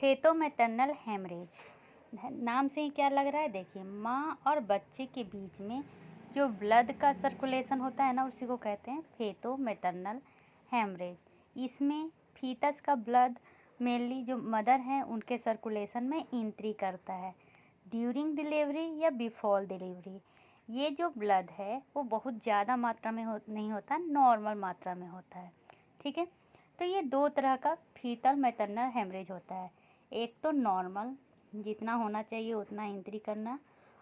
फेतो maternal haemorrhage, नाम से ही क्या लग रहा है, देखिए माँ और बच्चे के बीच में जो ब्लड का सर्कुलेशन होता है ना, उसी को कहते हैं फेतो मैटरनल हेमरेज। इसमें फीटस का ब्लड मेनली जो मदर हैं उनके सर्कुलेशन में एंट्री करता है ड्यूरिंग डिलीवरी या बिफोर डिलीवरी। ये जो ब्लड है वो बहुत ज़्यादा मात्रा में नहीं होता, नॉर्मल मात्रा में होता है। ठीक है, तो ये दो तरह का फीटल मैटरनल हेमरेज होता है। एक तो नॉर्मल, जितना होना चाहिए उतना एंट्री करना,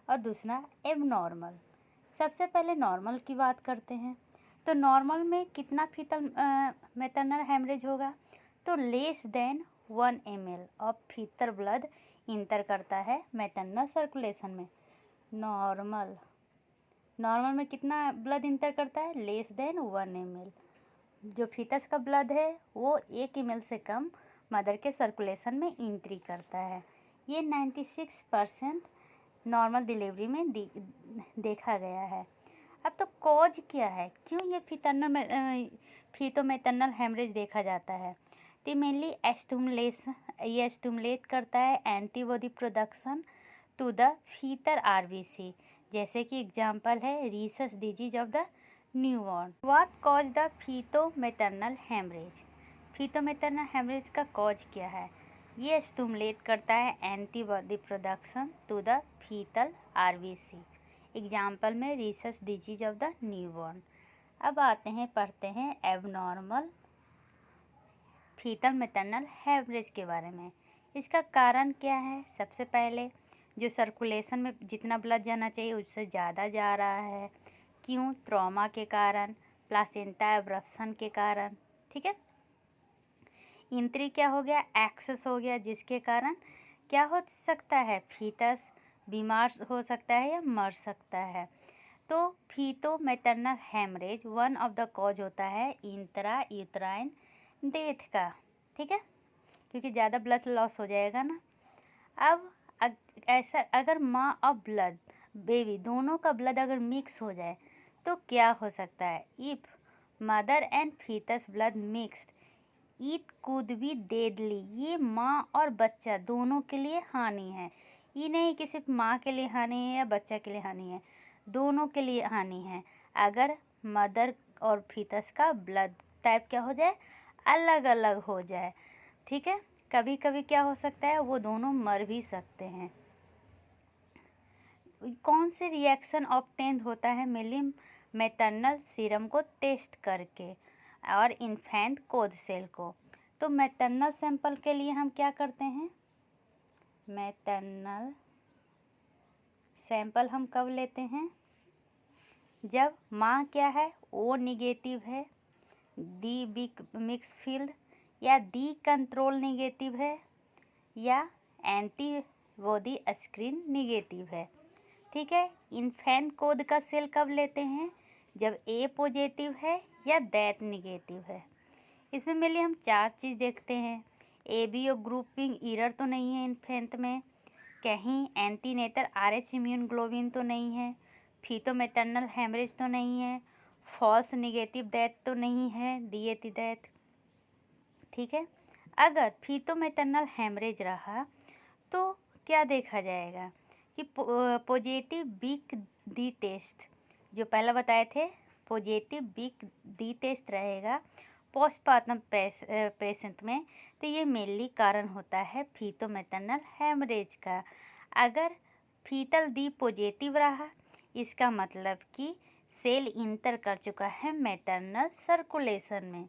और दूसरा एबनॉर्मल। सबसे पहले नॉर्मल की बात करते हैं। तो नॉर्मल में कितना फीटल मैटरनल हेमरेज होगा, तो less than 1 ml of fetal blood enter करता है मैटरनल सर्कुलेशन में। नॉर्मल में कितना ब्लड इंटर करता है, लेस देन 1 ml। जो फीटस का ब्लड है वो 1 ml से कम मदर के सर्कुलेशन में एंट्री करता है। ये 96% नॉर्मल डिलीवरी में देखा गया है। अब तो कॉज क्या है, क्यों ये फीटो मैटरनल हेमरेज देखा जाता है, तो मेनली स्टिमुलेट करता है antibody production to the foetal RBC. जैसे कि एग्जांपल है rhesus disease of the newborn. What cause the foeto maternal haemorrhage, foeto maternal haemorrhage का कॉज क्या है, ये स्टिमुलेट करता है antibody production to the foetal RBC. Example में rhesus disease of the newborn. अब आते हैं, पढ़ते हैं एबनॉर्मल फीटल मैटरनल हेमरेज के बारे में। इसका कारण क्या है, सबसे पहले जो सर्कुलेशन में जितना ब्लड जाना चाहिए उससे ज़्यादा जा रहा है। क्यों, ट्रॉमा के कारण, प्लासेंटा एब्रप्शन के कारण। ठीक है, एंट्री क्या हो गया, एक्सेस हो गया, जिसके कारण क्या हो सकता है, फीटस बीमार हो सकता है या मर सकता है। तो feto maternal haemorrhage one of the cause होता है इंट्रा यूट्राइन डेथ का। ठीक है, क्योंकि ज़्यादा ब्लड लॉस हो जाएगा ना। अब ऐसा अगर माँ और ब्लड बेबी दोनों का ब्लड अगर मिक्स हो जाए तो क्या हो सकता है, if mother and fetus blood mixed it could be deadly. ये माँ और बच्चा दोनों के लिए हानि है। ये नहीं कि सिर्फ माँ के लिए हानि है या बच्चा के लिए हानि है, दोनों के लिए हानि है। अगर मदर और फीटस का ब्लड टाइप क्या हो जाए, अलग अलग हो जाए। ठीक है, कभी कभी क्या हो सकता है, वो दोनों मर भी सकते हैं। कौन से रिएक्शन ऑब्टेन होता है, मेनली मैटरनल सीरम को टेस्ट करके और इन्फेंट कोद सेल को। तो मैटरनल सैंपल के लिए हम क्या करते हैं, मैटरनल सैंपल हम कब लेते हैं, जब माँ क्या है, ओ निगेटिव है, डी बिग मिक्स फील्ड या डी कंट्रोल निगेटिव है, या एंटीबॉडी स्क्रीन निगेटिव है। ठीक है, इन्फेंट कोड का सेल कब लेते हैं, जब ए पॉजिटिव है या दैट निगेटिव है। इसमें मेनली हम 4 चीज़ देखते हैं। एबीओ ग्रुपिंग एरर तो नहीं है इन्फेंट में, कहीं एंटीनेटर आरएच इम्यून ग्लोबिन तो नहीं है, फीटो मैटरनल हेमरेज तो नहीं है, फॉल्स निगेटिव डेथ तो नहीं है, डीएटी डेथ। ठीक है, अगर फीटो मैटरनल हेमरेज रहा तो क्या देखा जाएगा कि पॉजिटिव बिग डी टेस्ट, जो पहले बताए थे, पॉजिटिव बिग डी टेस्ट रहेगा पोस्टपार्टम पेशेंट में। तो ये मेनली कारण होता है फीटो मैटरनल हेमरेज का। अगर फीटल डी पॉजिटिव रहा, इसका मतलब कि सेल इंटर कर चुका है मैटरनल सर्कुलेशन में।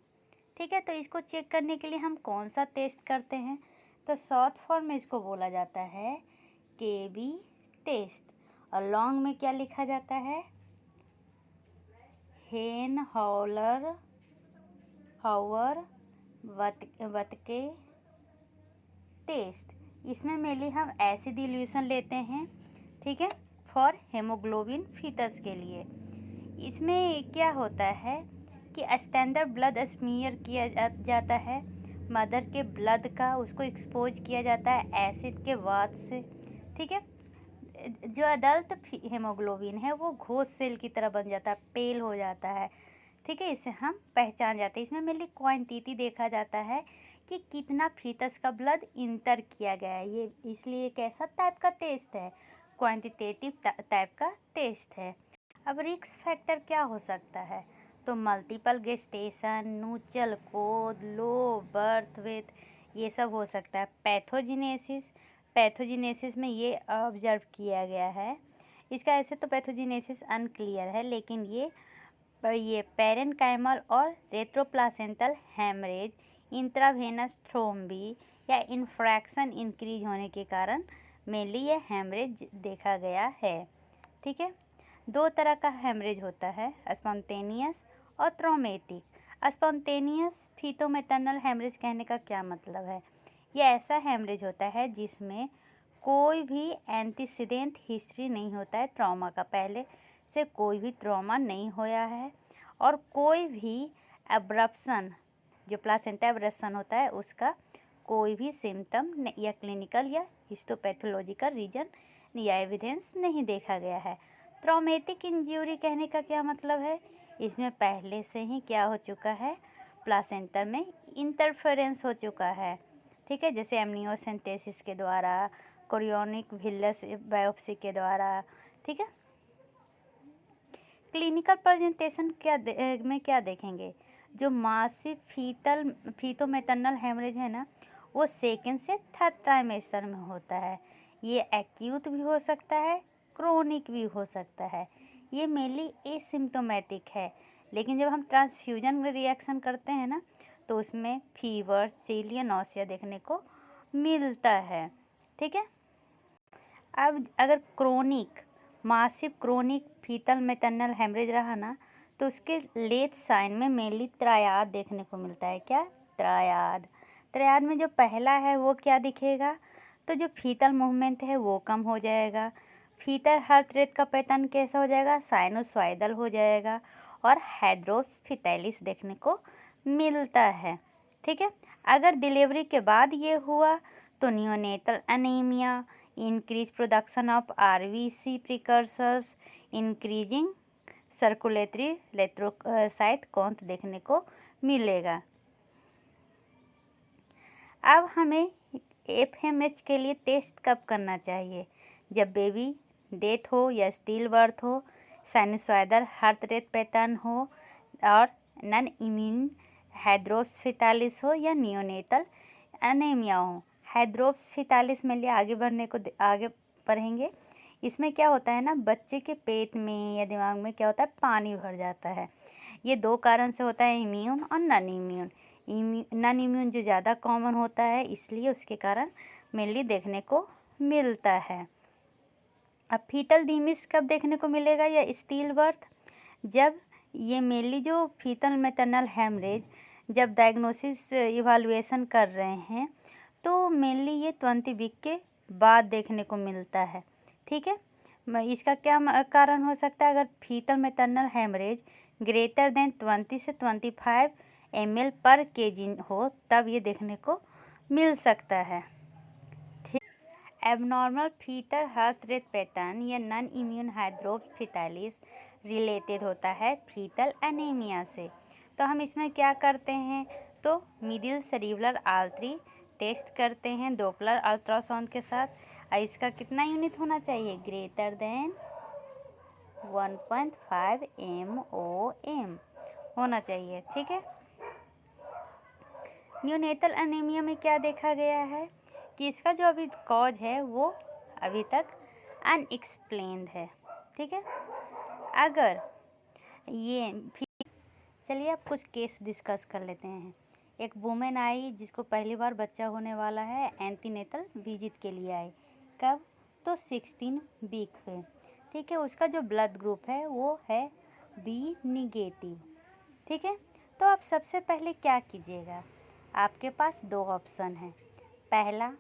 ठीक है, तो इसको चेक करने के लिए हम कौन सा टेस्ट करते हैं, तो शॉर्ट फॉर्म में इसको बोला जाता है केबी टेस्ट, और लॉन्ग में क्या लिखा जाता है, हेन हावर वतके टेस्ट। इसमें मेनली हम एसिड डिल्यूशन लेते हैं, ठीक है, फॉर हेमोग्लोबिन फीटस के लिए। इसमें क्या होता है कि स्टैंडर्ड ब्लड स्मीयर किया जाता है मदर के ब्लड का, उसको एक्सपोज किया जाता है एसिड के बाद से। ठीक है, जो अडल्ट हेमोग्लोबिन है वो घोष सेल की तरह बन जाता है, पेल हो जाता है। ठीक है, इसे हम पहचान जाते हैं। इसमें मेनली क्वांटिटी देखा जाता है कि कितना फीटस का ब्लड इंटर किया गया है। ये इसलिए एक ऐसा टाइप का टेस्ट है, क्वांटिटेटिव टाइप का टेस्ट है। अब रिस्क फैक्टर क्या हो सकता है? तो multiple gestation, nuchal cord, low birth weight, ये सब हो सकता है। पैथोजिनेसिस में ये ऑब्जर्व किया गया है। इसका ऐसे तो पैथोजिनेसिस अनक्लियर है, लेकिन ये पेरेन्काइमल और रेट्रोप्लासेंटल हेमरेज, इंट्रावेनस थ्रोम्बी या इन्फ्रैक्शन इंक्रीज होने के कारण मेनली ये हेमरेज देखा गया है। ठीक है, दो तरह का हेमरेज होता है, स्पॉन्टेनियस और ट्रॉमेटिक। स्पॉन्टेनियस फीटोमेटर्नल हेमरेज कहने का क्या मतलब है? यह ऐसा हेमरेज होता है जिसमें कोई भी एंटीसीडेंट हिस्ट्री नहीं होता है ट्रॉमा का, पहले से कोई भी ट्रॉमा नहीं होया है, और कोई भी एब्रप्शन, जो प्लासेंटा एब्रप्शन होता है, उसका कोई भी सिम्टम या क्लिनिकल या हिस्टोपैथोलॉजिकल रीजन या एविडेंस नहीं देखा गया है। ट्रॉमेटिक इंजरी कहने का क्या मतलब है? इसमें पहले से ही क्या हो चुका है, प्लासेंटा में इंटरफेरेंस हो चुका है। ठीक है, जैसे एमनियोसेंटेसिस के द्वारा, कोरियोनिक विलस बायोप्सी के द्वारा। ठीक है, क्लिनिकल प्रेजेंटेशन में क्या देखेंगे? जो मासिव फीटोमेटर्नल हेमरेज है ना, वो सेकेंड से थर्ड ट्राइमेस्टर में होता है। ये एक्यूट भी हो सकता है, क्रोनिक भी हो सकता है। ये मेनली एसिम्टोमेटिक है, लेकिन जब हम ट्रांसफ्यूजन रिएक्शन करते हैं ना, तो उसमें फीवर, चिल या नौसिया देखने को मिलता है। ठीक है, अब अगर chronic massive chronic fetal maternal haemorrhage रहा ना, तो उसके लेट साइन में मेनली त्रियाद देखने को मिलता है। क्या? त्रियाद में जो पहला है वो क्या दिखेगा? तो जो फीटल मूवमेंट है वो कम हो जाएगा, फीटल हार्ट रेट का पैटर्न कैसा हो जाएगा? साइनोसॉइडल हो जाएगा, और हाइड्रोफिटैलिस देखने को मिलता है। ठीक है, अगर डिलीवरी के बाद ये हुआ तो neonatal anaemia, increase production of RBC precursors, increasing circulatory erythrocyte count देखने को मिलेगा। अब हमें FMH के लिए टेस्ट कब करना चाहिए? जब बेबी डेथ हो या स्टिल बर्थ हो, साइनोसॉइडल हार्ट रेट पैटर्न हो, और नॉन इम्यून हाइड्रोप्सिस हो, या नियोनेटल एनीमिया हो। हाइड्रोप्सिस में लिए आगे बढ़ेंगे। इसमें क्या होता है ना, बच्चे के पेट में या दिमाग में क्या होता है, पानी भर जाता है। ये दो कारण से होता है, इम्यून और नॉन इम्यून। नॉन इम्यून जो ज़्यादा कॉमन होता है, इसलिए उसके कारण मेनली देखने को मिलता है। अब फीटल डीमिस कब देखने को मिलेगा या स्टिल बर्थ? जब ये मेनली जो फीटल मैटरनल हेमरेज जब डायग्नोसिस इवालुएशन कर रहे हैं, तो मेनली ये 20 वीक के बाद देखने को मिलता है। ठीक है, इसका क्या कारण हो सकता है? अगर fetal maternal haemorrhage greater than 20 से 25 ml पर kg हो, तब ये देखने को मिल सकता है। Abnormal fetal heart rate pattern या नॉन इम्यून हाइड्रोप्सिस रिलेटेड होता है फीटल एनीमिया से। तो हम इसमें क्या करते हैं? तो मिडिल सेरिब्रल आर्टरी टेस्ट करते हैं डॉपलर अल्ट्रासाउंड के साथ। इसका कितना यूनिट होना चाहिए? ग्रेटर देन 1.5 MOM होना चाहिए। ठीक है, न्यूनेटल एनीमिया में क्या देखा गया है कि इसका जो अभी कॉज है वो अभी तक अनएक्सप्लेन्ड है। ठीक है, अगर ये चलिए अब कुछ केस डिस्कस कर लेते हैं। एक वुमेन आई जिसको पहली बार बच्चा होने वाला है, एंटीनेटल विजिट के लिए आई। कब? तो 16 वीक पे। ठीक है, उसका जो ब्लड ग्रुप है वो है बी निगेटिव। ठीक है, तो आप सबसे पहले क्या कीजिएगा? आपके पास दो ऑप्शन हैं। पहला,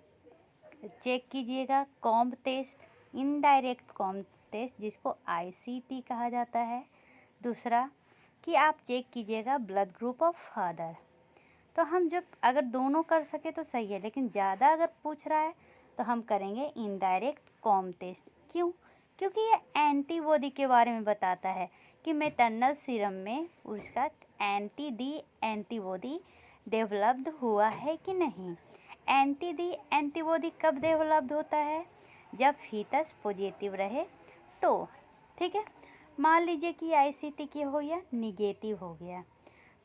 चेक कीजिएगा Coombs test, indirect Coombs test, जिसको ICT कहा जाता है। दूसरा कि आप चेक कीजिएगा ब्लड ग्रुप ऑफ फादर। तो हम जब अगर दोनों कर सके तो सही है, लेकिन ज़्यादा अगर पूछ रहा है तो हम करेंगे इनडायरेक्ट कॉम्ब टेस्ट। क्यों? क्योंकि ये एंटीबॉडी के बारे में बताता है कि मैटरनल सीरम में उसका एंटीबॉडी डेवलप्ड हुआ है कि नहीं। एंटीबॉडी कब डेवलप्ड होता है, जब फीटस पॉजिटिव रहे तो। ठीक है, मान लीजिए कि आईसीटी क्या हो गया, निगेटिव हो गया,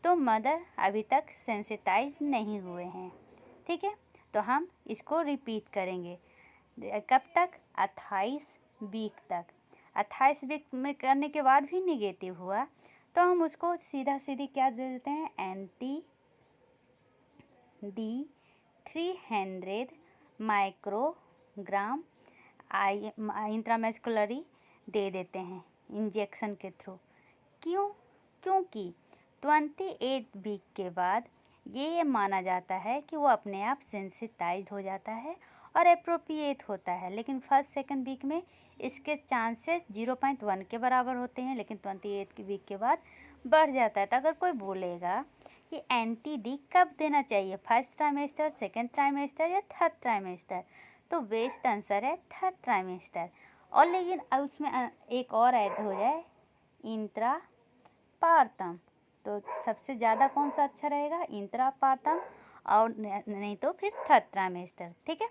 तो मदर अभी तक सेंसिटाइज नहीं हुए हैं। ठीक है, तो हम इसको रिपीट करेंगे कब तक, 28 वीक तक। 28 वीक में करने के बाद भी निगेटिव हुआ तो हम उसको सीधा सीधी क्या दे देते हैं, एंटी-डी 300 माइक्रोग्राम इंट्रामस्कुलरी दे देते हैं इंजेक्शन के थ्रू। क्योंकि 28 वीक के बाद ये माना जाता है कि वो अपने आप सेंसिटाइज हो जाता है और अप्रोप्रिएट होता है, लेकिन फर्स्ट सेकंड वीक में इसके चांसेस 0.1 के बराबर होते हैं, लेकिन 28 वीक के बाद बढ़ जाता है। तो अगर कोई बोलेगा कि एंटी-डी कब देना चाहिए, फर्स्ट ट्राइमेस्टर, सेकंड ट्राइमेस्टर या थर्ड ट्राइमेस्टर, तो बेस्ट आंसर है थर्ड ट्राइमेस्टर। और लेकिन उसमें एक और ऐड हो जाए, इंट्रापार्टम, तो सबसे ज़्यादा कौन सा अच्छा रहेगा, इंट्रापार्टम, और नहीं तो फिर थर्ड ट्राइमेस्टर। ठीक है,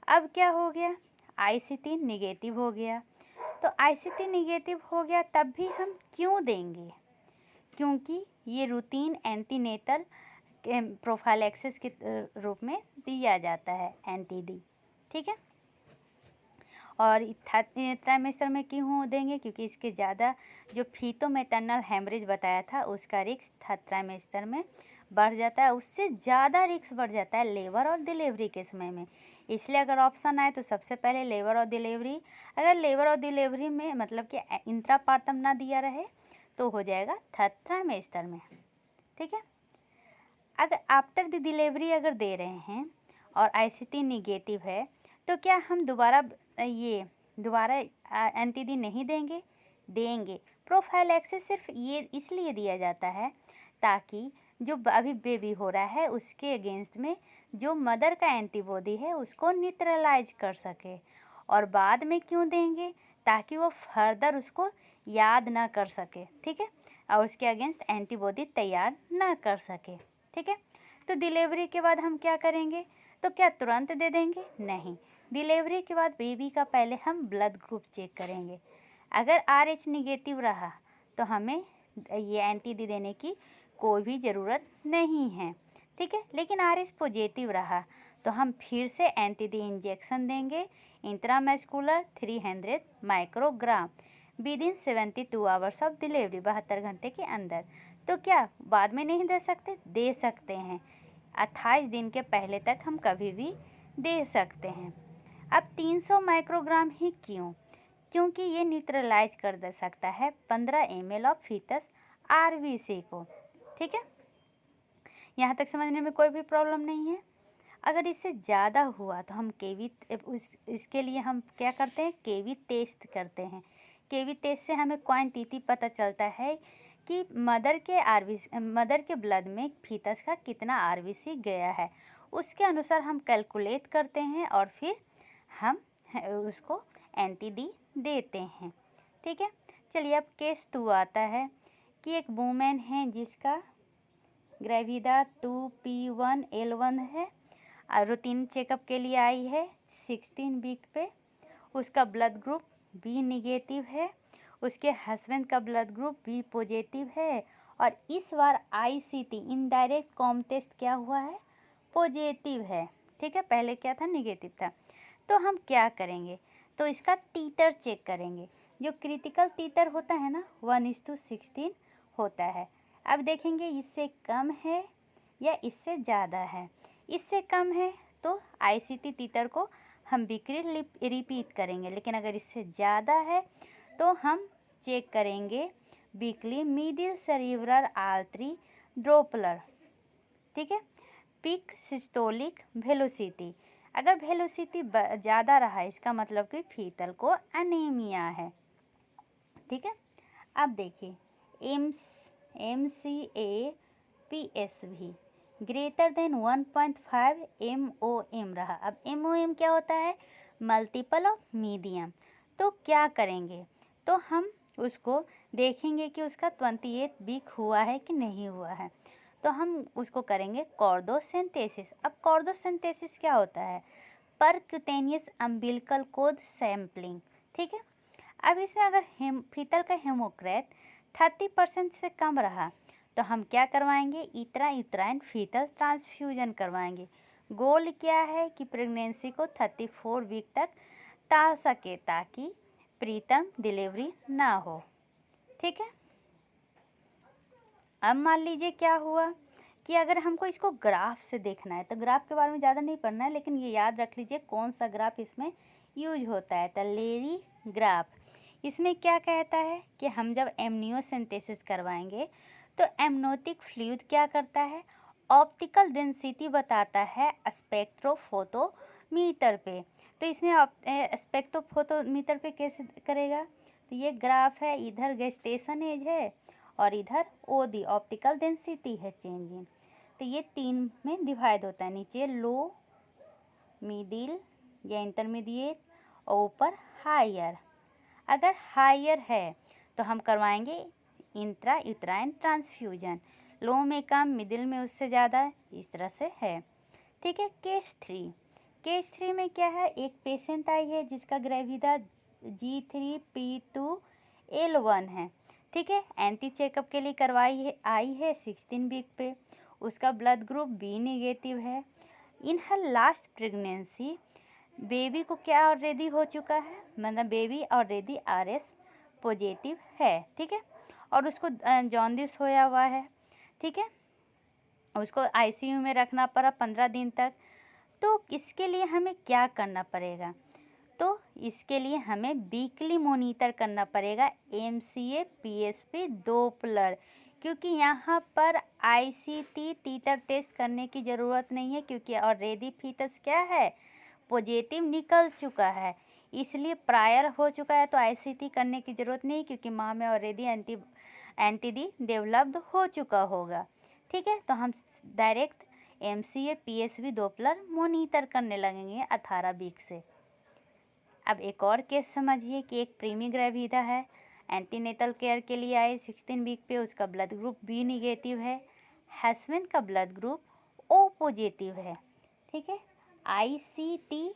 अब क्या हो गया, आईसीटी निगेटिव हो गया। तो आईसीटी निगेटिव हो गया तब भी हम क्यों देंगे, क्योंकि ये रूटीन एंटीनेटल प्रोफाइलैक्सिस के रूप में दिया जाता है एंटी-डी। ठीक है, और थर्ड ट्राइमेस्टर में क्यों देंगे, क्योंकि इसके ज़्यादा जो फीटो मैटरनल हेमरेज बताया था उसका रिस्क थर्ड ट्राइमेस्टर में बढ़ जाता है, उससे ज़्यादा रिस्क बढ़ जाता है लेबर और डिलीवरी के समय में। इसलिए अगर ऑप्शन आए तो सबसे पहले लेबर और डिलीवरी। अगर लेबर और डिलीवरी में मतलब कि इंट्रापार्टम ना दिया रहे तो हो जाएगा थर्ड ट्राइमेस्टर में। ठीक है, अगर आफ्टर द डिलीवरी अगर दे रहे हैं और आईसीटी निगेटिव है तो क्या हम दोबारा एंटी-डी नहीं देंगे, देंगे। प्रोफाइलैक्सिस सिर्फ ये इसलिए दिया जाता है ताकि जो अभी बेबी हो रहा है उसके अगेंस्ट में जो मदर का एंटीबॉडी है उसको न्यूट्रलाइज कर सके। और बाद में क्यों देंगे, ताकि वो फर्दर उसको याद ना कर सके। ठीक है, और उसके अगेंस्ट एंटीबॉडी तैयार ना कर सके। ठीक है, तो डिलीवरी के बाद हम क्या करेंगे, तो क्या तुरंत दे देंगे, नहीं। डिलीवरी के बाद बेबी का पहले हम ब्लड ग्रुप चेक करेंगे। अगर RH निगेटिव रहा तो हमें ये एंटी-डी देने की कोई भी ज़रूरत नहीं है। ठीक है, लेकिन RH पॉजिटिव रहा तो हम फिर से एंटी-डी इंजेक्शन देंगे intramuscular 300 microgram within 72 hours of delivery, 72 घंटे के अंदर। तो क्या बाद में नहीं दे सकते, दे सकते हैं। 28 दिन के पहले तक हम कभी भी दे सकते हैं। अब 300 माइक्रोग्राम ही क्यों, क्योंकि ये न्यूट्रलाइज कर दे सकता है 15 ml ऑफ फीटस RBC को। ठीक है, यहाँ तक समझने में कोई भी प्रॉब्लम नहीं है। अगर इससे ज़्यादा हुआ तो हम इसके लिए हम क्या करते हैं, केवी टेस्ट करते हैं। केवी टेस्ट से हमें क्वांटिटी पता चलता है कि मदर के ब्लड में फीटस का कितना RBC गया है, उसके अनुसार हम कैलकुलेट करते हैं और फिर हम उसको एंटी-डी देते हैं। ठीक है, चलिए अब केस 2 आता है कि एक वूमेन है जिसका ग्रेविडा 2P1L1 है, रूटीन चेकअप के लिए आई है 16 वीक पे। उसका ब्लड ग्रुप B निगेटिव है, उसके हस्बैंड का ब्लड ग्रुप B पॉजिटिव है, और इस बार ICT इनडायरेक्ट कॉम टेस्ट क्या हुआ है, पॉजिटिव है। ठीक है, पहले क्या था, निगेटिव था। तो हम क्या करेंगे, तो इसका टीटर चेक करेंगे। जो क्रिटिकल टीटर होता है ना 1:16 होता है। अब देखेंगे इससे कम है या इससे ज़्यादा है। इससे कम है तो ICT टीटर को हम वीकली रिपीट करेंगे, लेकिन अगर इससे ज़्यादा है तो हम चेक करेंगे weekly middle cerebral artery Doppler. ठीक है, पीक सिस्टोलिक वेलोसिटी, अगर वेलोसिटी ज़्यादा रहा इसका मतलब कि फीटल को अनीमिया है। ठीक है, अब देखिए MCAPSV ग्रेटर देन 1.5 MOM रहा। अब MOM क्या होता है, मल्टीपल ऑफ मीडियम। तो क्या करेंगे, तो हम उसको देखेंगे कि उसका 28 वीक हुआ है कि नहीं हुआ है। तो तो हम उसको करेंगे कॉर्डोसिंथेसिस। अब कॉर्डोसिंथेसिस क्या होता है? Percutaneous umbilical cord sampling. ठीक है। अब इसमें अगर फीतल का हेमोक्रेट 30% से कम रहा तो हम क्या करवाएंगे? इंट्रा-यूट्राइन फीतल ट्रांसफ्यूजन करवाएंगे। गोल क्या है कि प्रेगनेंसी को 34 वीक तक टाल सके ताकि प्रीटर्म डिलीवरी ना हो। ठीक है। अब मान लीजिए क्या हुआ कि अगर हमको इसको ग्राफ से देखना है, तो ग्राफ के बारे में ज़्यादा नहीं पढ़ना है, लेकिन ये याद रख लीजिए कौन सा ग्राफ इसमें यूज होता है। तो लेरी ग्राफ इसमें क्या कहता है कि हम जब एमनियोसेंटेसिस करवाएंगे तो एमनोटिक फ्लूइड क्या करता है? ऑप्टिकल डेंसिटी बताता है स्पेक्ट्रोफोटोमीटर पे। तो इसमें स्पेक्ट्रोफोटोमीटर पे कैसे करेगा? तो ये ग्राफ है, इधर गेस्टेशन एज है और इधर ओडी ऑप्टिकल डेंसिटी है चेंज इन। तो ये 3 में डिवाइड होता है, नीचे लो, मिडिल या इंटरमीडिएट और ऊपर हायर। अगर हायर है तो हम करवाएंगे इंट्रा यूट्राइन ट्रांसफ्यूजन, लो में कम, मिडिल में उससे ज़्यादा, इस तरह से है। ठीक है। केस 3 में क्या है? एक पेशेंट आई है जिसका ग्रेविडा G3P2L1 है। ठीक है। एंटी चेकअप के लिए आई है 16 वीक पे। उसका ब्लड ग्रुप बी नेगेटिव है। इन हर लास्ट प्रेगनेंसी बेबी को क्या ऑलरेडी हो चुका है? मतलब बेबी ऑलरेडी RS पॉजिटिव है। ठीक है। और उसको जॉन्डिस होया हुआ है। ठीक है। उसको ICU में रखना पड़ा 15 दिन तक। तो इसके लिए हमें क्या करना पड़ेगा? तो इसके लिए हमें वीकली मॉनिटर करना पड़ेगा MCA PSP डॉपलर, क्योंकि यहाँ पर ICT टीटर टेस्ट करने की ज़रूरत नहीं है, क्योंकि ऑलरेडी फीटस क्या है? पॉजिटिव निकल चुका है, इसलिए प्रायर हो चुका है, तो ICT करने की ज़रूरत नहीं, क्योंकि माँ में ऑलरेडी एंटीडी डेवलप्ड हो चुका होगा। ठीक है। तो हम direct MCA PSP Doppler monitor करने लगेंगे 18 वीक से। अब एक और केस समझिए कि एक प्रीमी ग्रेविडा है, एंटीनेटल केयर के लिए आए 16 वीक पे, उसका ब्लड ग्रुप बी निगेटिव है, हस्बैंड का ब्लड ग्रुप O पॉजिटिव है। ठीक है। ICT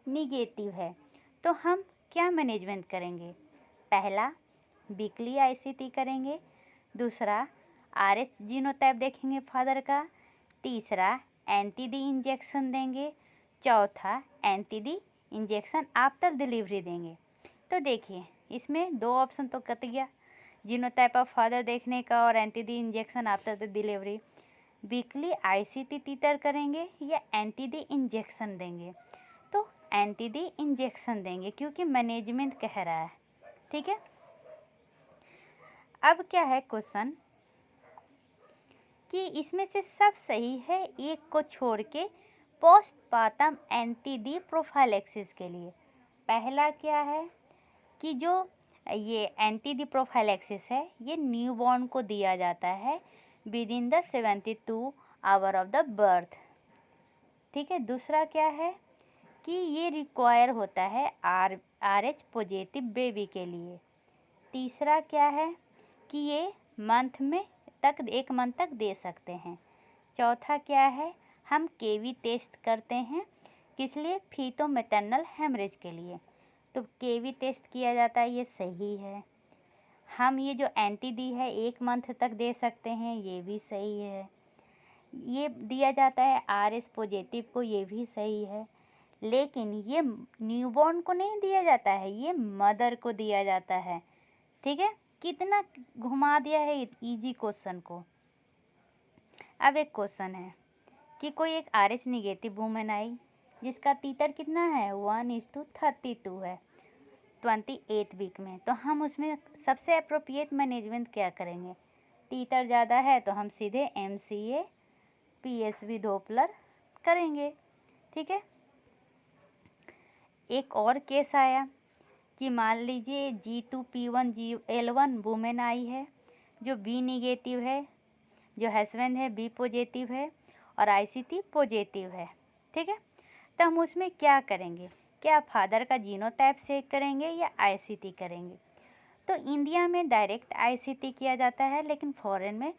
निगेटिव है। तो हम क्या मैनेजमेंट करेंगे? पहला वीकली ICT करेंगे, दूसरा RS जीनोटाइप देखेंगे फादर का, तीसरा एंटीडी इंजेक्शन देंगे, चौथा एंटीडी इंजेक्शन आफ्टर डिलीवरी देंगे। तो देखिए इसमें 2 ऑप्शन तो कट गया, जीनोटाइप ऑफ फादर देखने का और anti D injection after the delivery. Weekly ICT titre करेंगे या एंटीडी इंजेक्शन देंगे? तो एंटीडी इंजेक्शन देंगे, क्योंकि मैनेजमेंट कह रहा है। ठीक है। अब क्या है क्वेश्चन कि इसमें से सब सही है एक को छोड़ के पोस्टपार्टम एंटीडी प्रोफाइलैक्सिस के लिए। पहला क्या है कि जो ये एंटीडी प्रोफाइलैक्सिस है ये न्यूबॉर्न को दिया जाता है with in the 72 hour of the birth. ठीक है। दूसरा क्या है कि ये रिक्वायर होता है RH पॉजिटिव बेबी के लिए। तीसरा क्या है कि ये एक मंथ तक दे सकते हैं। चौथा क्या है, हम KV टेस्ट करते हैं, किस लिए? फीतो मैटरनल हेमरेज के लिए। तो KV टेस्ट किया जाता है, ये सही है। हम ये जो एंटीडी है 1 मंथ तक दे सकते हैं, ये भी सही है। ये दिया जाता है RS पॉजिटिव को, ये भी सही है। लेकिन ये न्यूबॉर्न को नहीं दिया जाता है, ये मदर को दिया जाता है। ठीक है। कितना घुमा दिया है इजी क्वेश्चन को। अब एक क्वेश्चन है कि कोई एक RH निगेटिव वूमेन आई जिसका टीटर कितना है? 1:32 है 28 वीक में। तो हम उसमें सबसे अप्रोप्रिएट मैनेजमेंट क्या करेंगे? टीटर ज़्यादा है तो हम सीधे MCA PSP डॉपलर करेंगे। ठीक है। एक और केस आया कि मान लीजिए G2P1L1 वुमेन आई है जो B निगेटिव है, जो हस्बैंड है B पॉजिटिव है और ICT पॉजिटिव है। ठीक है। तो हम उसमें क्या करेंगे? क्या फादर का जीनोटाइप चेक करेंगे या ICT करेंगे? तो इंडिया में डायरेक्ट ICT किया जाता है, लेकिन फॉरेन में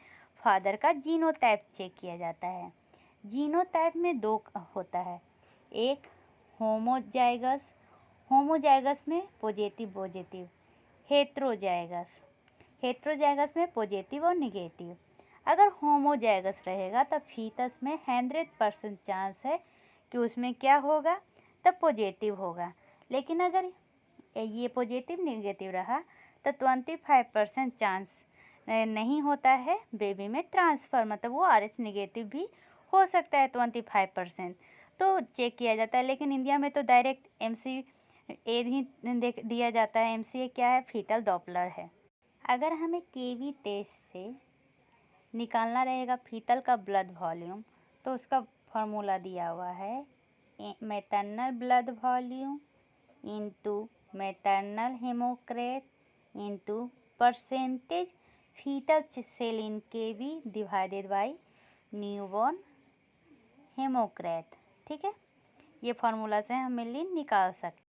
फादर का जीनोटाइप चेक किया जाता है। जीनोटाइप में दो होता है, एक होमोजाइगस, होमोजाइगस में पॉजिटिव पॉजिटिव, हेट्रोजाइगस, हेट्रोजाइगस में पॉजिटिव और निगेटिव। अगर होमोजाइगस रहेगा तब फीटस में 100% चांस है कि उसमें क्या होगा, तब पॉजिटिव होगा। लेकिन अगर ये पॉजिटिव निगेटिव रहा तो 25% चांस नहीं होता है बेबी में ट्रांसफ़र, मतलब वो RH निगेटिव भी हो सकता है 25%, तो चेक किया जाता है। लेकिन इंडिया में तो डायरेक्ट MCA ही दिया जाता है। MCA क्या है? फीटल डॉपलर है। अगर हमें KV टेस्ट से निकालना रहेगा फीटल का ब्लड वॉल्यूम, तो उसका फार्मूला दिया हुआ है maternal blood volume into maternal haematocrit into percentage foetal cell in KV divided by newborn haematocrit. ठीक है, ये फार्मूला से हम मेनली निकाल सकते हैं।